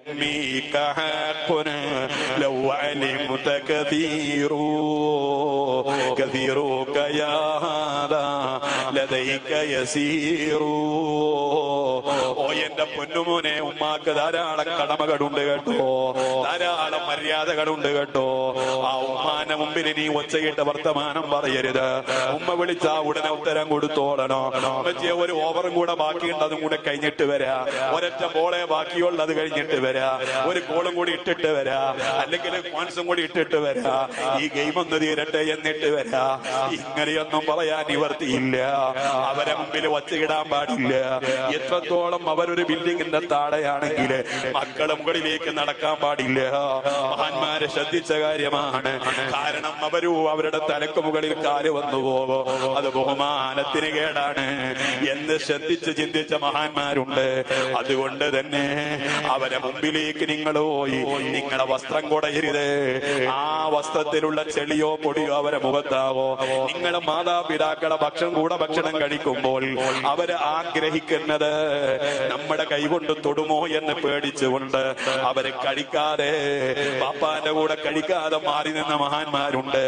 لأميك حق لو علمت كثيرك يا هذا لديك يسير. ഓ എന്റെ പൊന്നുമോനെ, ഉമ്മാക്ക് ധാരാളം കടമകളുണ്ട് കേട്ടോ, ധാരാളം മര്യാദകളുണ്ട് കേട്ടോ. ആ ഉമ്മാന്റെ മുമ്പിൽ നീ ഒച്ചയിട്ട് വർത്തമാനം പറയരുത്. ഉമ്മ വിളിച്ചാ ഉടനെ ഉത്തരം കൊടുത്തോളണോ. ഉമ്മച്ചിയെ ഒരു ഓവറും കൂടെ ബാക്കിയുണ്ട്, അതും കൂടെ കഴിഞ്ഞിട്ട് വരാ. ഒരൊറ്റ ബോളെ ബാക്കിയുള്ളത് കഴിഞ്ഞിട്ട് വരാ. ഒരു ഗോളും കൂടി ഇട്ടിട്ട് വരാ, അല്ലെങ്കിൽ കോൺസും കൂടി ഇട്ടിട്ട് വരാ. ഈ ഗെയിം ഒന്ന് തീരട്ടെ എന്നിട്ട് വരാ. ഇങ്ങനെയൊന്നും പറയാൻ നിവർത്തിയില്ല. അവരെ മുമ്പിൽ ഒച്ചയിടാൻ പാടില്ല. എത്രത്തോളം അവരൊരു ബിൽഡിങ്ങിന്റെ താഴെയാണെങ്കിൽ മക്കളെ മുകളിലേക്ക് നടക്കാൻ പാടില്ല. മഹാന്മാരെ ശ്രദ്ധിച്ച കാര്യമാണ്. കാരണം അവരുടെ തലക്ക് മുകളിൽ കാല് വന്നു പോകും, അത് ബഹുമാനത്തിന് കേടാണ് എന്ന് ശ്രദ്ധിച്ച് ചിന്തിച്ച മഹാന്മാരുണ്ട്. അതുകൊണ്ട് തന്നെ അവരെ മുമ്പിലേക്ക് നിങ്ങൾ പോയി നിങ്ങളെ വസ്ത്രം കുടയരുത്. ആ വസ്ത്രത്തിലുള്ള ചെളിയോ പൊടിയോ അവരെ മുഖത്താവോ. നിങ്ങളെ മാതാപിതാക്കളെ ഭക്ഷണം കഴിക്കുമ്പോൾ അവര് ആഗ്രഹിക്കുന്നത് നമ്മുടെ കൈകൊണ്ട് തൊടുമോ എന്ന് പേടിച്ചുകൊണ്ട് അവര് കഴിക്കാതെ, പാപ്പാന്റെ കൂടെ കഴിക്കാതെ മാറി നിന്ന മഹാന്മാരുണ്ട്.